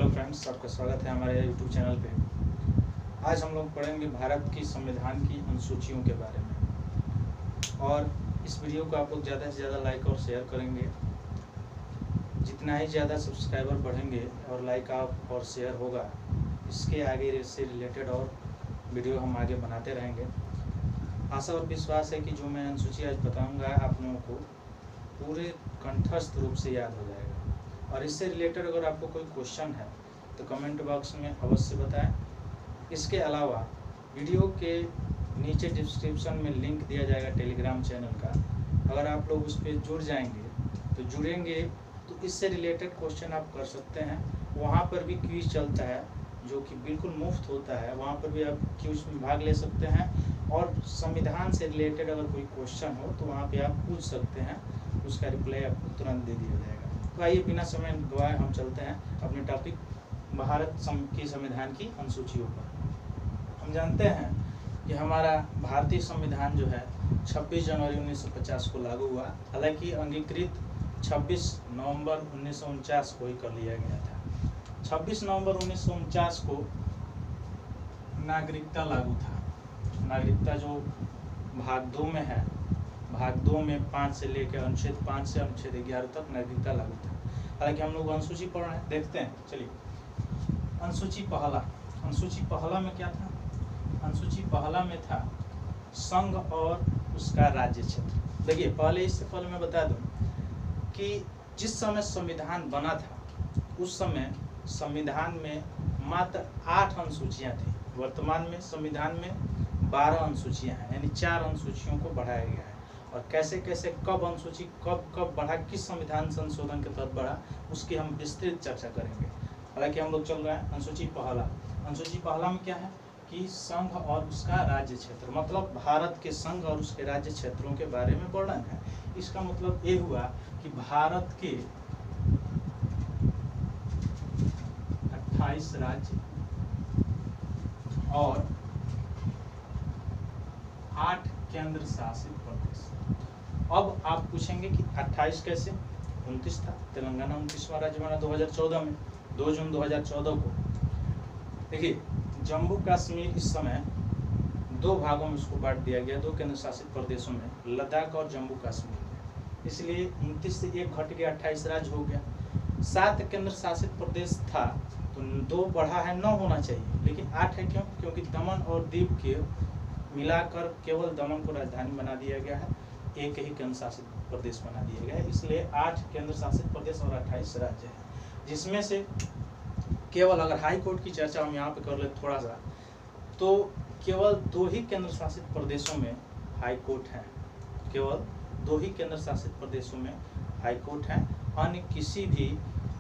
Hello friends, आपका स्वागत है हमारे यूट्यूब चैनल पे। आज हम लोग पढ़ेंगे भारत की संविधान की अनुसूचियों के बारे में। और इस वीडियो को आप लोग ज़्यादा से ज़्यादा लाइक और शेयर करेंगे। जितना ही ज़्यादा सब्सक्राइबर बढ़ेंगे और लाइक आप और शेयर होगा, इसके आगे इससे रिलेटेड और वीडियो हम आगे बनाते रहेंगे। आशा और विश्वास है कि जो मैं अनुसूची आज बताऊँगा आप लोगों को पूरे कंठस्थ रूप से याद हो जाएगा। और इससे रिलेटेड अगर आपको कोई क्वेश्चन है तो कमेंट बॉक्स में अवश्य बताएं। इसके अलावा वीडियो के नीचे डिस्क्रिप्शन में लिंक दिया जाएगा टेलीग्राम चैनल का। अगर आप लोग उस पर जुड़ेंगे तो इससे रिलेटेड क्वेश्चन आप कर सकते हैं। वहाँ पर भी क्विज चलता है जो कि बिल्कुल मुफ्त होता है। वहाँ पर भी आप क्विज में भाग ले सकते हैं और संविधान से रिलेटेड अगर कोई क्वेश्चन हो तो वहाँ पे आप पूछ सकते हैं, उसका रिप्लाई आपको तुरंत दे दिया जाएगा। तो आइए बिना समय गवाए हम चलते हैं अपने टॉपिक भारत की संविधान की अनुसूचियों पर। हम जानते हैं कि हमारा भारतीय संविधान जो है 26 जनवरी 1950 को लागू हुआ। हालांकि अंगीकृत 26 नवंबर 1949 को ही कर लिया गया था। 26 नवंबर 1949 को नागरिकता लागू था। नागरिकता जो भाग 2 में है, भाग 2 में 5 से लेकर अनुच्छेद 5 से अनुच्छेद 11 तक नागरिकता लागू था। हालांकि हम लोग अनुसूची पढ़ रहे हैं, देखते हैं। चलिए, अनुसूची पहला में क्या था? अनुसूची पहला में था संघ और उसका राज्य क्षेत्र। देखिए, इससे पहले मैं बता दूं कि जिस समय संविधान बना था उस समय संविधान में मात्र 8 अनुसूचियाँ थी। वर्तमान में संविधान में 12 अनुसूचियाँ हैं, यानी 4 अनुसूचियों को बढ़ाया गया है। और कैसे कैसे कब अनुसूची कब बढ़ा, किस संविधान संशोधन के तहत बढ़ा, उसकी हम विस्तृत चर्चा करेंगे। हालांकि हम लोग चल रहे हैं अनुसूची पहला में क्या है कि संघ और उसका राज्य क्षेत्र, मतलब भारत के संघ और उसके राज्य क्षेत्रों के बारे में वर्णन है। इसका मतलब ये हुआ कि भारत के 28 राज्य और 8 केंद्र शासित प्रदेश। अब आप पूछेंगे कि 28 कैसे? 29 था। तेलंगाना 29वां राज्य बना 2014 में, 2 जून 2014 को। देखिए, जम्मू कश्मीर इस समय 2 भागों में उसको बांट दिया गया, 2 केंद्र शासित प्रदेशों में, लद्दाख और जम्मू कश्मीर में। इसलिए 29 से 1 घट गया, 28 राज्य हो गया। 7 केंद्र शासित प्रदेश था तो 2 बढ़ा है, 9 होना चाहिए, लेकिन 8 है। क्यों? क्योंकि दमन और दीव के मिलाकर केवल दमन को राजधानी बना दिया गया है, एक ही केंद्र शासित प्रदेश बना दिया गया है। इसलिए 8 केंद्र शासित प्रदेश और 28 राज्य हैं, जिसमें से केवल अगर हाई कोर्ट की चर्चा हम यहाँ पे कर ले थोड़ा सा, तो केवल 2 ही केंद्र शासित प्रदेशों में हाई कोर्ट है। केवल 2 ही केंद्र शासित प्रदेशों में हाई कोर्ट है, अन्य किसी भी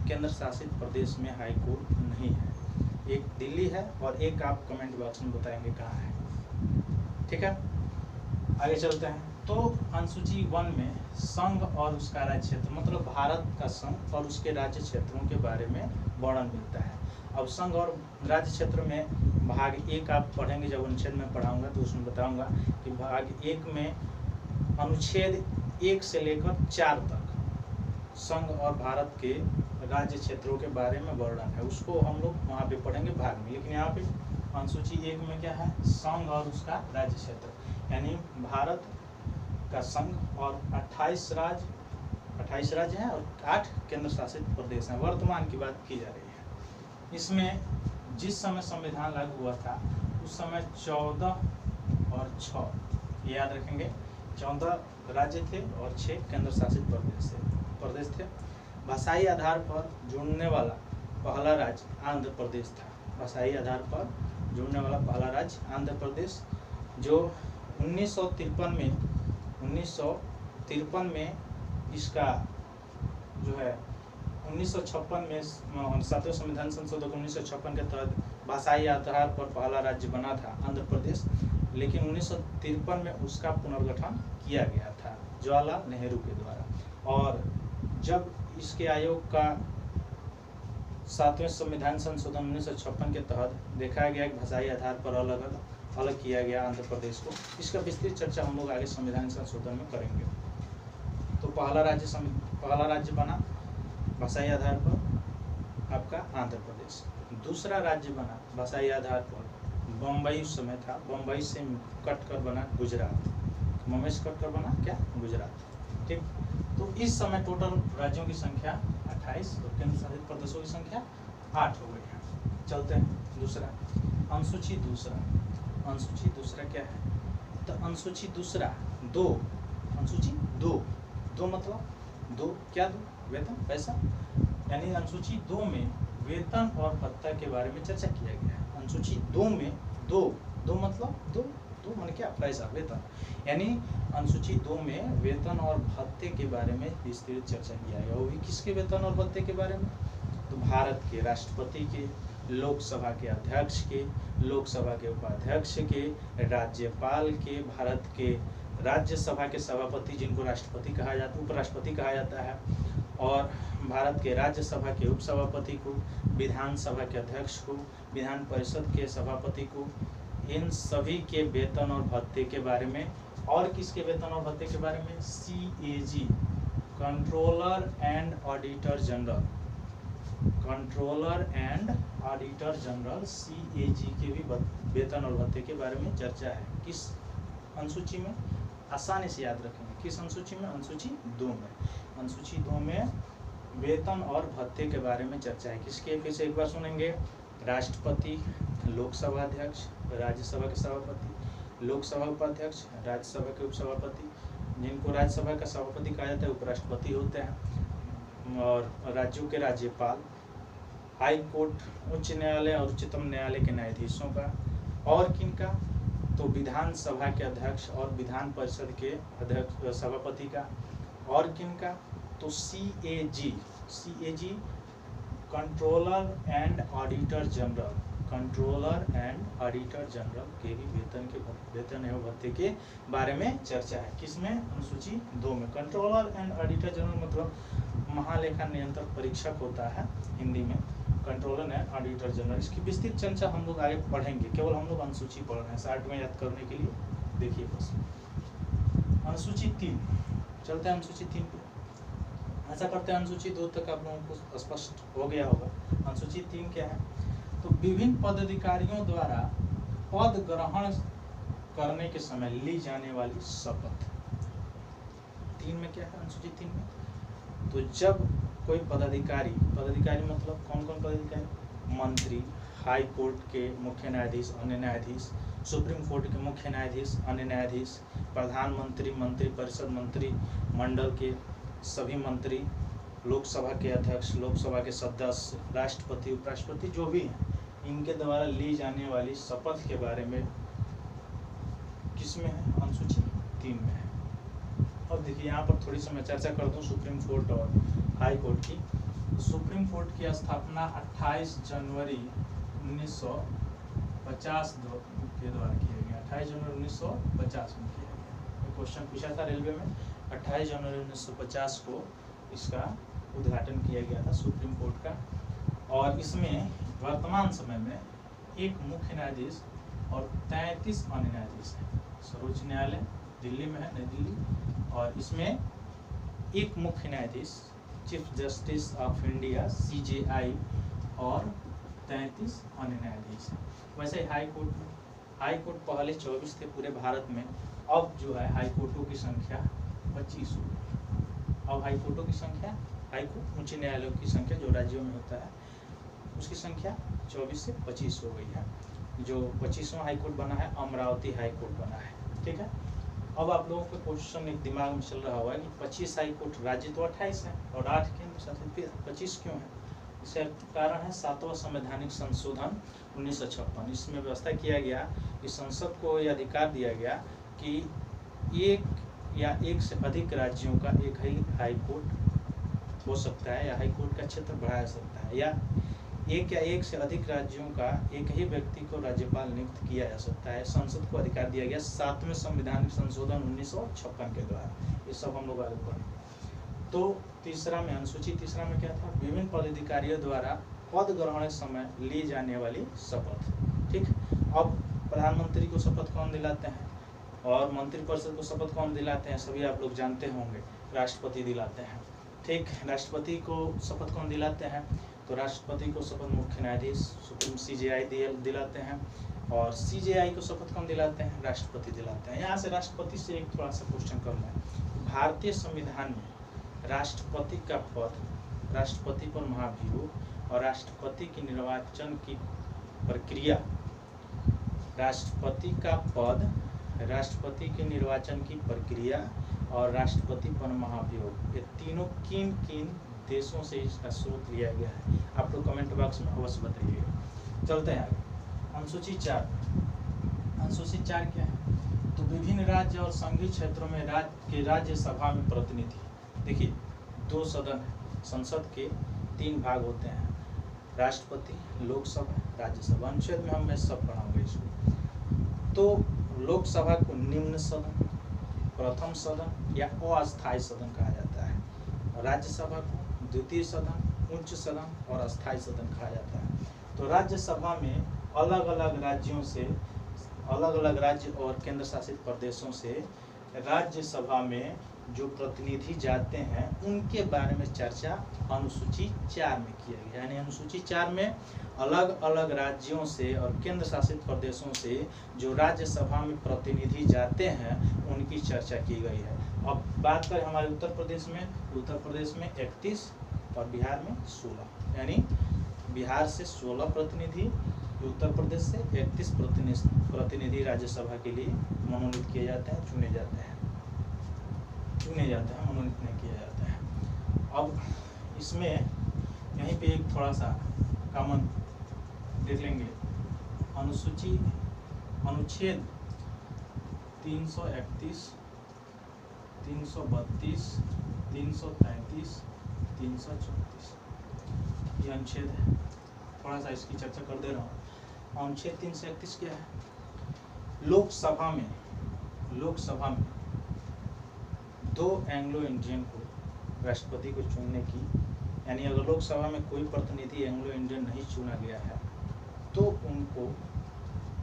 केंद्र शासित प्रदेश में हाई कोर्ट नहीं है। एक दिल्ली है और एक आप कमेंट बॉक्स में बताएंगे कहाँ है। ठीक है, आगे चलते हैं। तो अनुसूची 1 में संघ और उसका राज्य क्षेत्र, मतलब भारत का संघ और उसके राज्य क्षेत्रों के बारे में वर्णन मिलता है। अब संघ और राज्य क्षेत्र में भाग 1 आप पढ़ेंगे, जब अनुच्छेद में पढ़ाऊंगा तो उसमें बताऊंगा कि भाग 1 में अनुच्छेद 1 से लेकर 4 तक संघ और भारत के राज्य क्षेत्रों के बारे में वर्णन है। उसको हम लोग वहाँ पे पढ़ेंगे भाग में। लेकिन यहाँ पे अनुसूची 1 में क्या है? संघ और उसका राज्य क्षेत्र, यानी भारत का संघ और 28 राज्य हैं और 8 केंद्र शासित प्रदेश हैं। वर्तमान की बात की जा रही है। इसमें जिस समय संविधान लागू हुआ था उस समय 14 और 6 याद रखेंगे, 14 राज्य थे और 6 केंद्र शासित प्रदेश थे। भाषाई आधार पर जुड़ने वाला पहला राज्य आंध्र प्रदेश था। भाषाई आधार पर जुड़ने वाला पहला राज्य आंध्र प्रदेश, जो 1953 में इसका जो है 1956 में 7वें संविधान संशोधन 1956 के तहत भाषाई आधार पर पहला राज्य बना था आंध्र प्रदेश। लेकिन 1953 में उसका पुनर्गठन किया गया था जवाहरलाल नेहरू के द्वारा। और जब इसके आयोग का 7वें संविधान संशोधन 1956 के तहत देखा गया कि भाषाई आधार पर अलग किया गया आंध्र प्रदेश को, इसका विस्तृत चर्चा हम लोग आगे संविधान संशोधन में करेंगे। तो पहला राज्य बना भाषाई आधार पर आपका आंध्र प्रदेश। दूसरा राज्य बना भाषाई आधार पर बम्बई उस समय था, बम्बई से कट कर बना गुजरात, बम्बई से कट कर बना क्या गुजरात। ठीक, तो इस समय टोटल राज्यों की संख्या 28 और केंद्र शासित प्रदेशों की संख्या 8 हो गई है। चलते हैं दूसरा, अनुसूची दूसरा। अनुसूची दूसरा क्या है? तो अनुसूची दूसरा दो, अनुसूची दो मतलब दो क्या, दो वेतन पैसा, यानी अनुसूची 2 में वेतन और भत्ता के बारे में चर्चा किया गया है। अनुसूची 2 में दो मतलब दो मान क्या, पैसा वेतन, यानी अनुसूची 2 में वेतन और भत्ते के बारे में विस्तृत चर्चा किया गया। वो भी किसके वेतन और भत्ते के बारे में? तो भारत के राष्ट्रपति के, लोकसभा के अध्यक्ष के, लोकसभा के उपाध्यक्ष के, राज्यपाल के, भारत के राज्यसभा के सभापति जिनको राष्ट्रपति कहा जाता है, उपराष्ट्रपति कहा जाता है, और भारत के राज्यसभा के उपसभापति को, विधानसभा के अध्यक्ष को, विधान परिषद के सभापति को, इन सभी के वेतन और भत्ते के बारे में। और किसके वेतन और भत्ते के बारे में? CAG, controller and auditor general, controller and auditor general CAG के भी वेतन और भत्ते के बारे में चर्चा है। किस अनुसूची में? आसानी से याद रखेंगे, किस अनुसूची में? अनुसूची 2 में। अनुसूची 2 में वेतन और भत्ते के बारे में चर्चा है। किसके? फिर से एक बार सुनेंगे। राष्ट्रपति, लोकसभा अध्यक्ष, राज्यसभा के सभापति, लोकसभा उपाध्यक्ष, राज्यसभा के उपसभापति, जिनको राज्यसभा का सभापति कहा जाता है उपराष्ट्रपति होते हैं, और राज्यों के राज्यपाल, हाई कोर्ट, उच्च न्यायालय और उच्चतम न्यायालय के न्यायाधीशों का, और किनका? तो विधानसभा के अध्यक्ष और विधान परिषद के अध्यक्ष सभापति का, और किनका? तो CAG controller and auditor general, controller and auditor general के भी वेतन एवं भत्ते के बारे में चर्चा है। किसमें? अनुसूची 2 में। कंट्रोलर एंड ऑडिटर जनरल मतलब महालेखा नियंत्रक परीक्षक होता है हिंदी में, कंट्रोलर एंड ऑडिटर जनरल। इसकी विस्तृत चर्चा हम लोग आगे पढ़ेंगे, केवल हम लोग अनुसूची पढ़ रहे हैं शॉर्ट में याद करने के लिए। देखिए बस अनुसूची 3, चलते हैं अनुसूची 3 पे। ऐसा करते हैं अनुसूची 2 तक आप लोगों को स्पष्ट हो गया होगा। अनुसूची 3 क्या है? तो विभिन्न पदाधिकारियों द्वारा पद ग्रहण करने के समय ली जाने वाली शपथ। 3 में क्या है? अनुसूची 3 में तो जब कोई पदाधिकारी मतलब कौन कौन पदाधिकारी? मंत्री, हाई कोर्ट के मुख्य न्यायाधीश, अन्य न्यायाधीश, सुप्रीम कोर्ट के मुख्य न्यायाधीश, अन्य न्यायाधीश, प्रधानमंत्री, मंत्री परिषद, मंत्री मंडल के सभी मंत्री, लोकसभा के अध्यक्ष, लोकसभा के सदस्य, राष्ट्रपति, उपराष्ट्रपति जो भी हैं, इनके द्वारा ली जाने वाली शपथ के बारे में किसमें है? अनुसूची 3 में है। अब देखिए यहाँ पर थोड़ी सी मैं चर्चा कर दूँ सुप्रीम कोर्ट और हाई कोर्ट की। सुप्रीम कोर्ट की स्थापना 28 जनवरी 1950 के द्वारा किया गया। 28 जनवरी 1950 में किया गया। क्वेश्चन पूछा था रेलवे में, 28 जनवरी 1950 को इसका उद्घाटन किया गया था सुप्रीम कोर्ट का। और इसमें वर्तमान समय में एक मुख्य न्यायाधीश और 33 अन्य न्यायाधीश हैं। सर्वोच्च न्यायालय दिल्ली में है, नई दिल्ली, और इसमें एक मुख्य न्यायाधीश, chief justice of India CJI, और 33 अन्य न्यायाधीश हैं। वैसे हाई कोर्ट पहले 24 थे पूरे भारत में, अब जो है हाई कोर्टों की संख्या 25 हो गई। अब हाई कोर्टों की संख्या, हाई कोर्ट उच्च न्यायालयों की संख्या जो राज्यों में होता है उसकी संख्या 24 से 25 हो गई है। जो 25वां हाई कोर्ट बना है अमरावती हाई कोर्ट बना है। ठीक है, अब आप लोगों का क्वेश्चन एक दिमाग में चल रहा होगा कि 25 हाई कोर्ट, राज्य तो 28 है और 8 केंद्र शासित, फिर 25 क्यों है? इसका कारण है 7वां संवैधानिक संशोधन 1956। इसमें व्यवस्था किया गया कि संसद को यह अधिकार दिया गया कि एक या एक से अधिक राज्यों का एक ही हाई कोर्ट हो सकता है, या हाई कोर्ट का क्षेत्र बढ़ाया सकता है, या एक से अधिक राज्यों का एक ही व्यक्ति को राज्यपाल नियुक्त किया जा सकता है। संसद को अधिकार दिया गया 7वें संवैधानिक संशोधन 1956 के द्वारा। ये सब हम लोग आगे पढ़ेंगे। तो तीसरा में, अनुसूची तीसरा में क्या था? विभिन्न पदाधिकारियों द्वारा पद ग्रहण समय ली जाने वाली शपथ। ठीक, अब प्रधानमंत्री को शपथ कौन दिलाते हैं और मंत्रिपरिषद को शपथ कौन दिलाते हैं? सभी आप लोग जानते होंगे, राष्ट्रपति दिलाते हैं। ठीक, राष्ट्रपति को शपथ कौन दिलाते हैं? तो राष्ट्रपति को शपथ मुख्य न्यायाधीश सुप्रीम CJI दिलाते हैं, और CJI को शपथ कौन दिलाते हैं? राष्ट्रपति दिलाते हैं। यहाँ से राष्ट्रपति से एक थोड़ा सा क्वेश्चन करना है। भारतीय संविधान में राष्ट्रपति का पद, राष्ट्रपति पर महाभियोग और राष्ट्रपति की निर्वाचन की प्रक्रिया, राष्ट्रपति का पद, राष्ट्रपति के निर्वाचन की प्रक्रिया और राष्ट्रपति पर महाभियोग, ये तीनों किन किन देशों से इसका स्रोत लिया गया है? आप लोग कमेंट बॉक्स में अवश्य बताइएगा। चलते हैं आगे। अनुसूची 4। अनुसूची 4 क्या है? तो विभिन्न राज्य और संघीय क्षेत्रों में राज्यसभा में प्रतिनिधि, देखिए 2 सदन है, संसद के 3 भाग होते हैं, राष्ट्रपति, लोकसभा, राज्यसभा। अनुच्छेद में हम सब पढ़ाऊंगे इसको। तो लोकसभा को निम्न सदन, प्रथम सदन या अस्थायी सदन कहा जाता है, और राज्यसभा को द्वितीय सदन, उच्च सदन और अस्थायी सदन कहा जाता है। तो राज्यसभा में अलग अलग राज्यों से, अलग अलग राज्य और केंद्र शासित प्रदेशों से राज्यसभा में जो प्रतिनिधि जाते हैं उनके बारे में चर्चा अनुसूची 4 में किया गया। यानी अनुसूची 4 में अलग अलग राज्यों से और केंद्र शासित प्रदेशों से जो राज्यसभा में प्रतिनिधि जाते हैं उनकी चर्चा की गई है। अब बात करें हमारे उत्तर प्रदेश में, उत्तर प्रदेश में 31 और बिहार में 16, यानी बिहार से 16 प्रतिनिधि, उत्तर प्रदेश से 31 प्रतिनिधि राज्यसभा के लिए मनोनीत किए जाते हैं, चुने जाते हैं, मनोनीत नहीं किया जाता है। अब इसमें यहीं पे एक थोड़ा सा कॉमन देख लेंगे। अनुच्छेद 331, 332, 333, 334 ये अनुच्छेद है। थोड़ा सा इसकी चर्चा कर दे रहा हूँ। अनुच्छेद 331 क्या है? लोकसभा में 2 एंग्लो इंडियन को राष्ट्रपति को चुनने की, यानी अगर लोकसभा में कोई प्रतिनिधि एंग्लो इंडियन नहीं चुना गया है तो उनको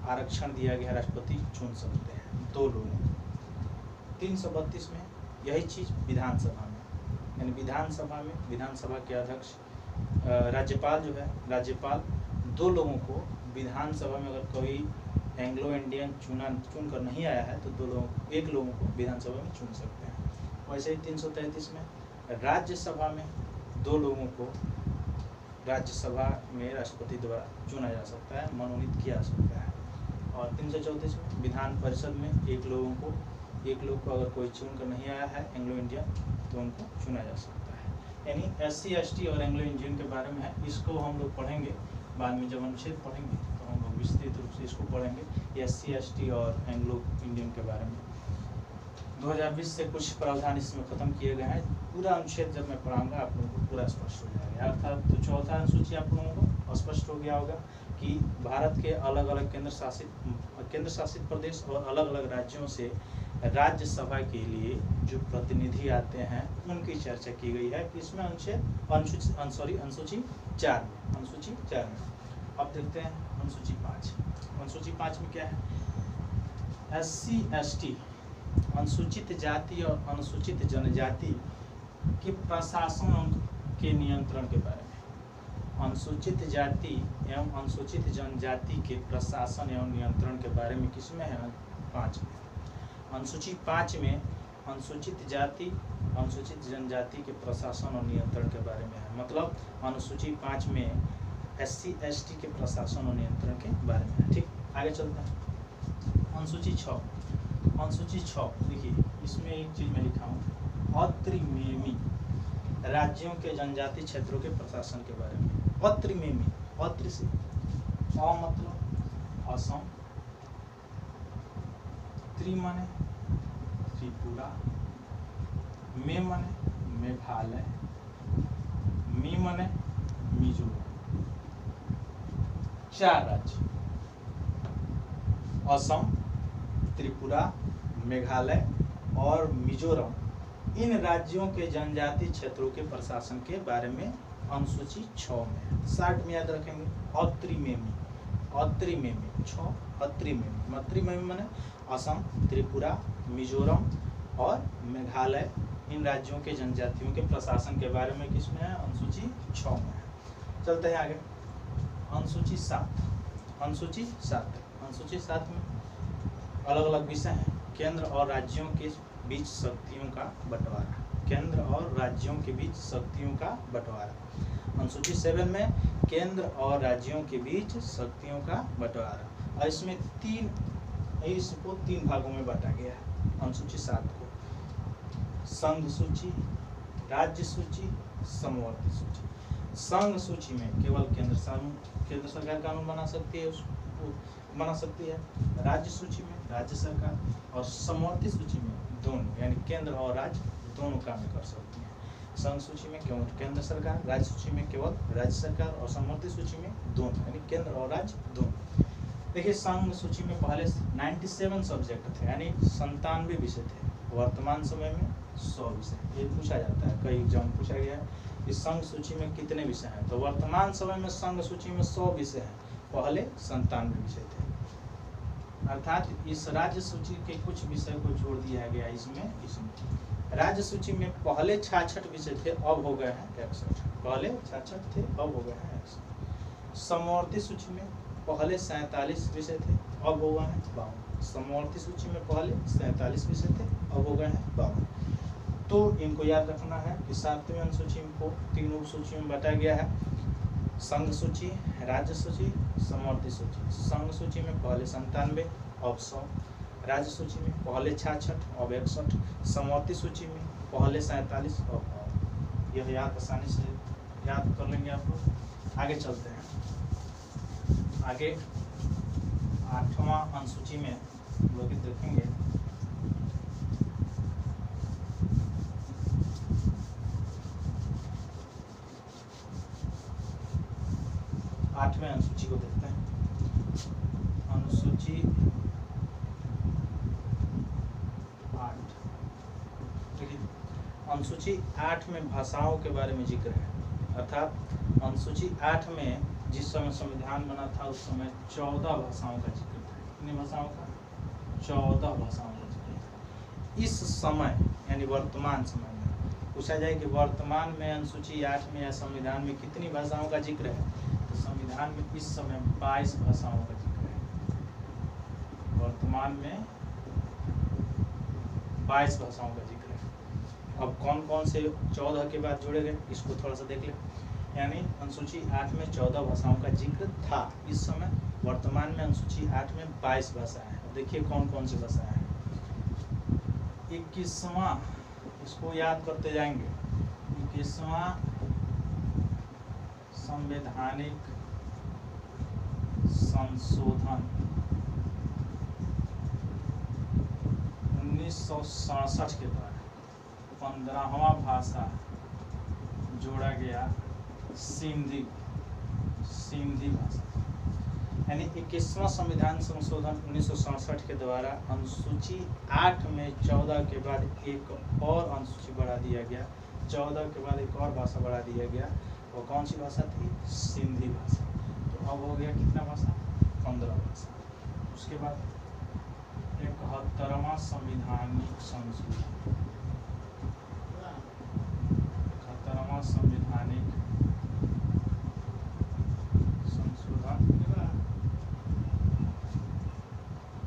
आरक्षण दिया गया, राष्ट्रपति चुन सकते हैं 2 लोगों को। 332 में यही चीज़ विधानसभा में, यानी विधानसभा के अध्यक्ष राज्यपाल जो है, राज्यपाल 2 लोगों को विधानसभा में, अगर कोई एंग्लो इंडियन चुन कर नहीं आया है तो 1 लोगों को विधानसभा में चुन सकते हैं। वैसे ही 333 में राज्यसभा में 2 लोगों को राज्यसभा में राष्ट्रपति द्वारा चुना जा सकता है, मनोनीत किया जा सकता है। और 334 में विधान परिषद में 1 लोग को अगर कोई चुन कर नहीं आया है एंग्लो इंडियन तो उनको चुना जा सकता है। यानी SC ST और एंग्लो इंडियन के बारे में है, इसको हम लोग पढ़ेंगे बाद में, जब अनुच्छेद पढ़ेंगे तो हम लोग विस्तृत रूप से इसको पढ़ेंगे, SC ST और एंग्लो इंडियन के बारे में। 2020 से कुछ प्रावधान इसमें खत्म किए गए हैं। पूरा अनुच्छेद जब मैं पढ़ाऊंगा आप लोगों को पूरा स्पष्ट हो जाएगा। अर्थात तो चौथा अनुसूची आप लोगों को स्पष्ट हो गया होगा कि भारत के अलग अलग केंद्र शासित प्रदेश और अलग अलग राज्यों से राज्यसभा के लिए जो प्रतिनिधि आते हैं उनकी चर्चा की गई है। इसमें अनुसूची 4 में। अब देखते हैं अनुसूची 5। अनुसूची 5 में क्या है? SC ST अनुसूचित जाति और अनुसूचित जनजाति के प्रशासन के नियंत्रण के बारे में। अनुसूचित जाति एवं अनुसूचित जनजाति के प्रशासन एवं नियंत्रण के बारे में किसमें है? 5 में। अनुसूची 5 में अनुसूचित जाति, अनुसूचित जनजाति के प्रशासन और नियंत्रण के बारे में है। मतलब अनुसूची 5 में SC ST के प्रशासन और नियंत्रण के बारे में है। ठीक, आगे चलते हैं। अनुसूची 6। अनुसूची 6 देखिए, इसमें एक चीज़ मैं लिखा हूँ, अत्रिमेमी राज्यों के जनजाति क्षेत्रों के प्रशासन के बारे में। अत्रिमेमी, अत्रि से अ मतलब असम, त्रि माने त्रिपुरा, मे माने मेघालय, मी माने मिजोरम। 4 राज्य, असम, त्रिपुरा, मेघालय और मिजोरम, इन राज्यों के जनजाति क्षेत्रों के प्रशासन के बारे में अनुसूची 6 में। 60 में याद रखेंगे, अत्रिमेमी, 6 अत्रिमेमी माने असम, त्रिपुरा, मिजोरम और मेघालय, इन राज्यों के जनजातियों के प्रशासन के बारे में किसमें है? अनुसूची 6 में है। चलते हैं आगे। अनुसूची 7 अनुसूची 7 में अलग अलग विषय हैं। केंद्र और राज्यों के बीच शक्तियों का बंटवारा, केंद्र और राज्यों के बीच शक्तियों का बंटवारा। अनुसूची 7 में केंद्र और राज्यों के बीच शक्तियों का बंटवारा, और इसमें इसको 3 भागों में बांटा गया है। अनुसूची 7 को संघ सूची, राज्य सूची, समवर्ती सूची। संघ सूची में केवल केंद्र सरकार कानून बना सकती है, उसको बना सकती है। राज्य सूची में राज्य सरकार, और समवर्ती सूची में दोनों, यानी केंद्र और राज्य दोनों काम कर सकती हैं। संघ सूची में केवल केंद्र सरकार, राज्य सूची में केवल राज्य सरकार, और समवर्ती सूची में दोनों, यानी केंद्र और राज्य दोनों। देखिए, संघ सूची में पहले 97 सब्जेक्ट थे, यानी 97 विषय थे। वर्तमान समय में 100 विषय। ये पूछा जाता है, कई एग्जाम पूछा गया है कि संघ सूची में कितने विषय हैं, तो वर्तमान समय में संघ सूची में 100 विषय हैं, पहले 97 विषय थे। अर्थात इस राज्य सूची के कुछ विषय को जोड़ दिया गया इसमें। राज्य सूची में पहले 66 विषय थे, अब हो गए हैं 61। पहले 66 थे, अब हो गए हैं 61। समवर्ती सूची में पहले 47 विषय थे, अब हो गए हैं 52। समवर्ती सूची में पहले 47 विषय थे, अब हो गए हैं 52। तो इनको याद रखना है कि 7वीं अनुसूची को 3 उप सूची में बांटा गया है। संघ सूची, राज्य सूची, समवर्ती सूची। संघ सूची में पहले 97, अब 100। राज्य सूची में पहले 66, अब 61। समवर्ती सूची में पहले 47, अब 52। यह याद आसानी से याद कर लेंगे आप लोग। आगे चलते हैं। आगे 8वां अनुसूची में लोग देखेंगे। आठवें अनुसूची को देखते हैं। अनुसूची 8। देखिए, अनुसूची 8 में भाषाओं के बारे में जिक्र है। अर्थात अनुसूची 8 में जिस समय संविधान बना था उस समय 14 भाषाओं का जिक्र था। कितनी भाषाओं का? 14 भाषाओं का जिक्र था। इस समय यानी वर्तमान समय में पूछा जाए कि वर्तमान में अनुसूची 8 में या संविधान में कितनी भाषाओं का जिक्र है, तो संविधान में इस समय 22 भाषाओं का जिक्र है। वर्तमान में 22 भाषाओं का जिक्र है। अब कौन कौन से 14 के बाद जोड़े गए, इसको थोड़ा सा देख लें। यानी अनुसूची 8 में 14 भाषाओं का जिक्र था इस समय। वर्तमान में अनुसूची 8 में 22 भाषाएं हैं। देखिए कौन कौन सी भाषाएं हैं। 21वां, इसको याद करते जाएंगे। 21वां संवैधानिक संशोधन 1967 के द्वारा 15वां भाषा जोड़ा गया सिंधी भाषा। यानी 21वां संविधान संशोधन 1967 के द्वारा अनुसूची 8 में 14 के बाद एक और अनुसूची बढ़ा दिया गया। 14 के बाद एक और भाषा बढ़ा दिया गया। वो कौन सी भाषा थी? सिंधी भाषा। तो अब हो गया कितना भाषा? 15 भाषा। उसके बाद 71वां संविधानिक संशोधन